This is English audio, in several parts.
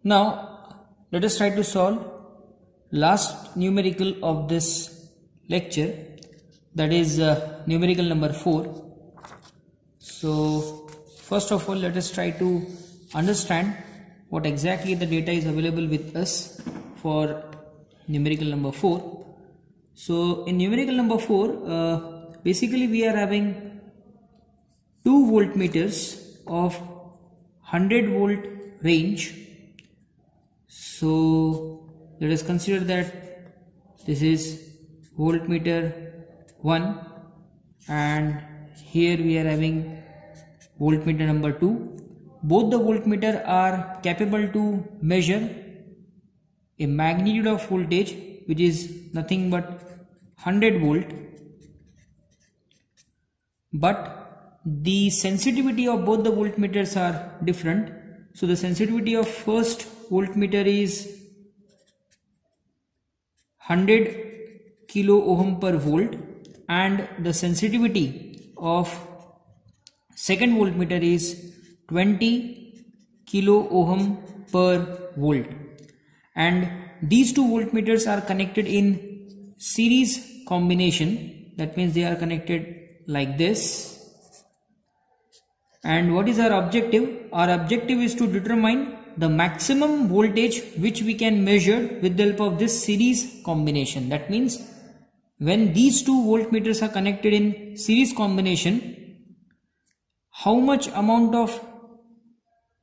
Now let us try to solve last numerical of this lecture, that is numerical number 4. So first of all, let us try to understand what exactly the data is available with us for numerical number 4. So in numerical number 4, basically we are having 2 voltmeters of 100 volt range. So let us consider that this is voltmeter 1 and here we are having voltmeter number 2. Both the voltmeter are capable to measure a magnitude of voltage which is nothing but 100 volt, but the sensitivity of both the voltmeters are different. So the sensitivity of first voltmeter is 100 kilo ohm per volt and the sensitivity of second voltmeter is 20 kilo ohm per volt, and these two voltmeters are connected in series combination. That means they are connected like this. And what is our objective? Our objective is to determine the maximum voltage which we can measure with the help of this series combination. That means when these two voltmeters are connected in series combination, how much amount of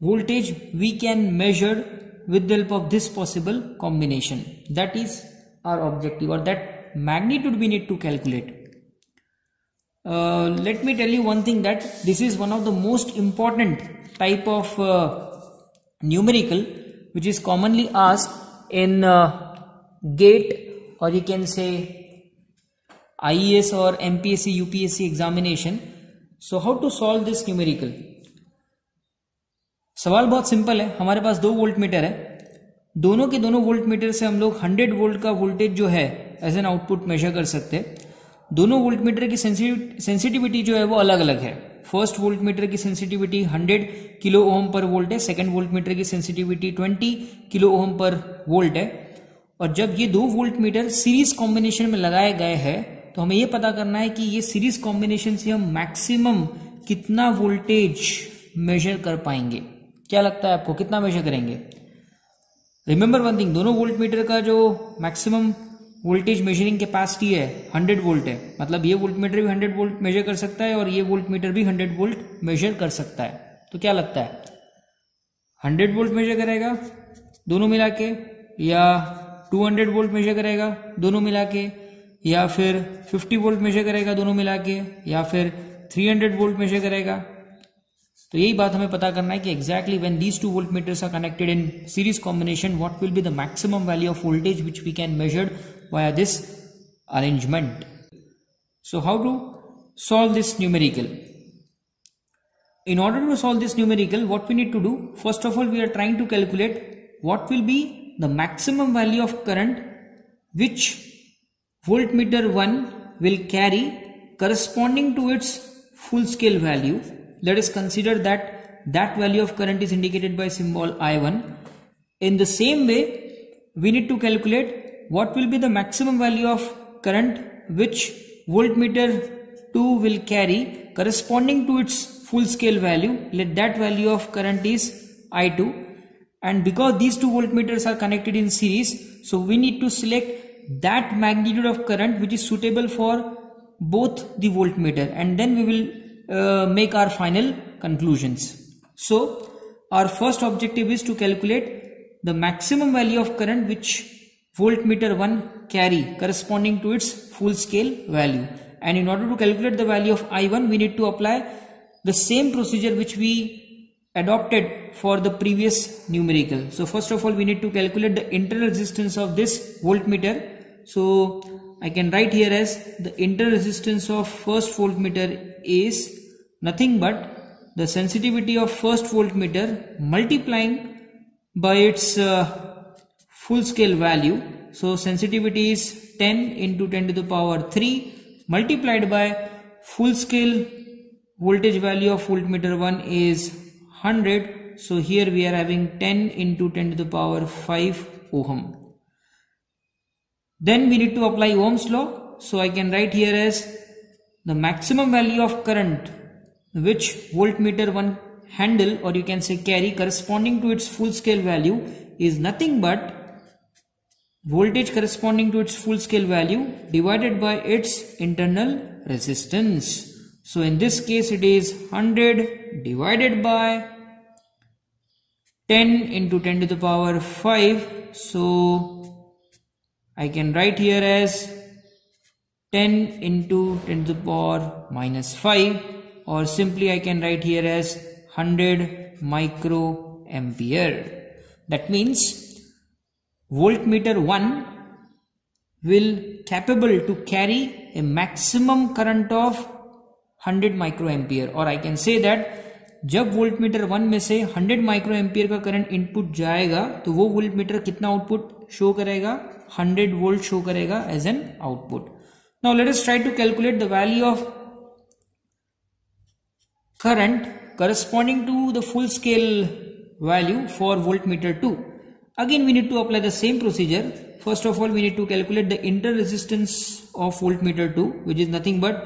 voltage we can measure with the help of this possible combination. That is our objective, or that magnitude we need to calculate. Let me tell you one thing, that this is one of the most important type of numerical which is commonly asked in GATE, or you can say IAS or MPSC UPSC examination. So how to solve this numerical? सवाल बहुत simple है. हमारे पास 2 volt meter है, दोनों के दोनों volt meter से हम लोग 100 वोल्ट का वोल्टेज जो है एज एन आउटपुट मेजर कर सकते हैं. दोनों वोल्ट मीटर की सेंसिटिविटी जो है वो अलग अलग है. फर्स्ट वोल्ट मीटर की सेंसिटिविटी 100 किलो ओम पर वोल्ट है, सेकंड वोल्ट मीटर की सेंसिटिविटी 20 किलो ओम पर वोल्ट है. और जब ये 2 वोल्ट मीटर सीरीज कॉम्बिनेशन में लगाए गए हैं तो हमें ये पता करना है कि ये सीरीज कॉम्बिनेशन से हम मैक्सिमम कितना वोल्टेज मेजर कर पाएंगे. क्या लगता है आपको, कितना मेजर करेंगे? रिमेंबर वन थिंग, दोनों वोल्ट मीटर का जो मैक्सिमम वोल्टेज मेजरिंग कैपेसिटी है 100 वोल्ट है. मतलब ये वोल्ट मीटर भी 100 वोल्ट मेजर कर सकता है और ये वोल्ट मीटर भी 100 वोल्ट मेजर कर सकता है. तो क्या लगता है, 100 वोल्ट मेजर करेगा दोनों मिला के, या 200 वोल्ट मेजर करेगा दोनों मिला के, या फिर 50 वोल्ट मेजर करेगा दोनों मिला के, या फिर 300 वोल्ट मेजर करेगा? तो यही बात हमें पता करना है कि exactly when these two voltmeters are connected in series combination, what will be the maximum value of voltage which we can measure via this arrangement. So how to solve this numerical? In order to solve this numerical, what we need to do, first of all we are trying to calculate what will be the maximum value of current which voltmeter 1 will carry corresponding to its full scale value. Let us consider that value of current is indicated by symbol I1. In the same way, we need to calculate what will be the maximum value of current which voltmeter 2 will carry corresponding to its full scale value. Let that value of current is I2, and because these two voltmeters are connected in series, so we need to select that magnitude of current which is suitable for both the voltmeter, and then we will make our final conclusions. So our first objective is to calculate the maximum value of current which voltmeter 1 carry corresponding to its full scale value, and in order to calculate the value of I1 we need to apply the same procedure which we adopted for the previous numerical. So first of all we need to calculate the internal resistance of this voltmeter. So I can write here as the internal resistance of first voltmeter is nothing but the sensitivity of first voltmeter multiplying by its full scale value. So sensitivity is 10 into 10 to the power 3 multiplied by full scale voltage value of voltmeter 1 is 100. So here we are having 10 into 10 to the power 5 ohm. Then we need to apply Ohm's law. So I can write here as the maximum value of current which voltmeter 1 handle, or you can say carry, corresponding to its full scale value is nothing but voltage corresponding to its full scale value divided by its internal resistance. So in this case it is 100 divided by 10 into 10 to the power 5. So I can write here as 10 into 10 to the power minus 5, or simply I can write here as 100 microampere. That means voltmeter 1 will capable to carry a maximum current of 100 microampere, और I can say that जब voltmeter 1 में से 100 microampere का current input जाएगा तो वो voltmeter कितना output show करेगा, 100 वोल्ट शो करेगा as an output. Now let us try to calculate the value of current corresponding to the full scale value for voltmeter 2. Again we need to apply the same procedure. First of all we need to calculate the inter resistance of voltmeter 2, which is nothing but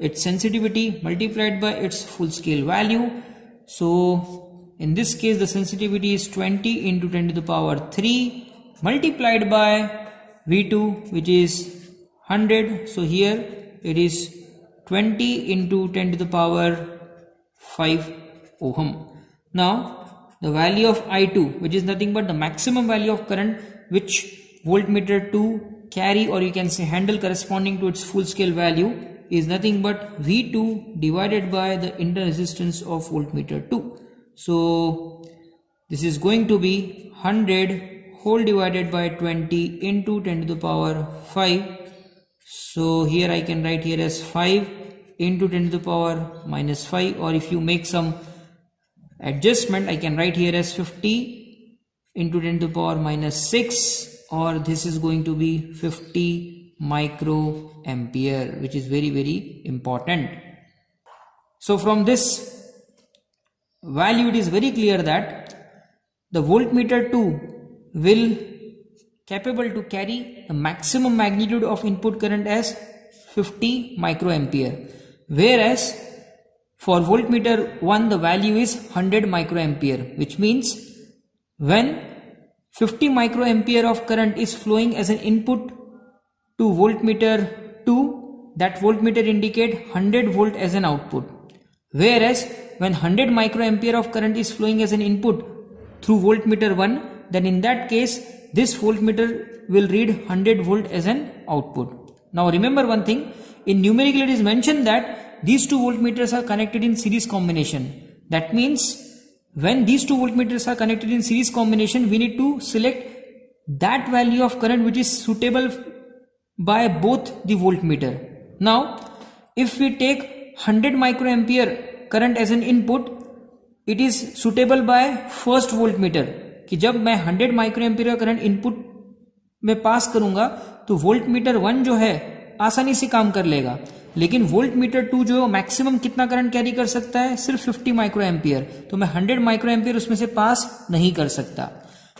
its sensitivity multiplied by its full scale value. So in this case the sensitivity is 20 into 10 to the power 3 multiplied by V2, which is 100. So here it is 20 into 10 to the power 5 ohm. Now the value of I2, which is nothing but the maximum value of current which voltmeter 2 carry, or you can say handle, corresponding to its full scale value is nothing but V2 divided by the inter resistance of voltmeter 2. So this is going to be 100 whole divided by 20 into 10 to the power 5. So here I can write here as 5 into 10 to the power minus 5, or if you make some adjustment I can write here as 50 into 10 to the power minus 6, or this is going to be 50 microampere, which is very very important. So from this value it is very clear that the voltmeter 2 will capable to carry the maximum magnitude of input current as 50 microampere, whereas for voltmeter 1 the value is 100 microampere, which means when 50 microampere of current is flowing as an input to voltmeter 2, that voltmeter indicate 100 volt as an output, whereas when 100 microampere of current is flowing as an input through voltmeter 1, then in that case this voltmeter will read 100 volt as an output. Now remember one thing, in numerical it is mentioned that these two voltmeters are connected in series combination. That means when these two voltmeters are connected in series combination, we need to select that value of current which is suitable by both the voltmeter. Now if we take 100 microampere current as an input, it is suitable by first voltmeter, कि जब मैं 100 microampere का current input में पास करूंगा तो voltmeter 1 जो है आसानी से काम कर लेगा, लेकिन वोल्टमीटर 2 जो है मैक्सिमम कितना करंट कैरी कर सकता है, सिर्फ 50 माइक्रोएम्पियर, तो मैं 100 माइक्रोएम्पियर उसमें से पास नहीं कर सकता.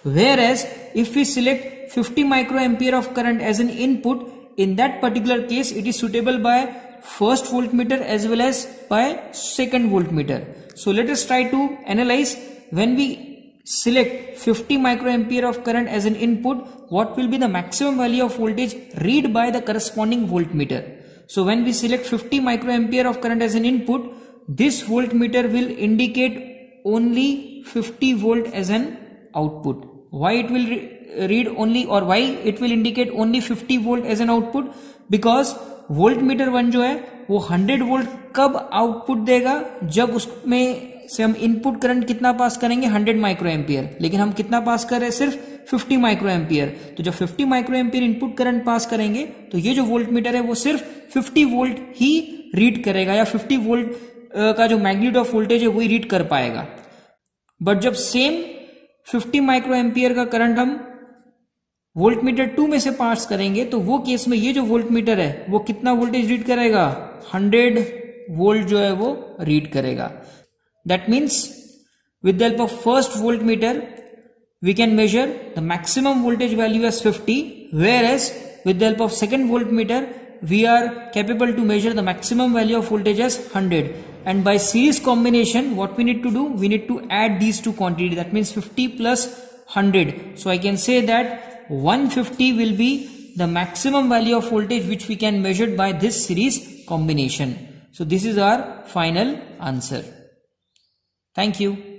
Whereas if we select 50 microampere of current as an input, in that particular case it is suitable by first voltmeter as well as by second voltmeter. So let us try to analyze, when we select 50 microampere of current as an input, what will be the maximum value of voltage read by the corresponding voltmeter. So when we select 50 microampere of current as an input, this voltmeter will indicate only 50 volt as an output. Why it will read only, or why it will indicate only 50 volt as an output? Because voltmeter 1 जो है वो 100 volt कब output देगा, जब उसमें से हम input current कितना पास करेंगे 100 माइक्रोएम्पियर, लेकिन हम कितना पास कर रहे हैं, सिर्फ 50 माइक्रोएम्पियर. तो जब 50 माइक्रोएम्पियर इनपुट करंट पास करेंगे तो ये जो वोल्टमीटर है वो सिर्फ 50 वोल्ट ही रीड करेगा, या 50 वोल्ट का जो मैग्नीट्यूड ऑफ वोल्टेज है वही रीड कर पाएगा. बट जब सेम 50 माइक्रोएम्पियर का करंट हम वोल्टमीटर 2 में से पास करेंगे तो वो केस में ये जो वोल्टमीटर है वो कितना वोल्टेज रीड करेगा, 100 वोल्ट जो है वो रीड करेगा. That means With the help of first voltmeter, we can measure the maximum voltage value as 50, whereas with the help of second voltmeter, we are capable to measure the maximum value of voltage as 100. And by series combination, what we need to do? We need to add these two quantities. That means 50 plus 100. So I can say that 150 will be the maximum value of voltage which we can measure by this series combination. So this is our final answer. Thank you.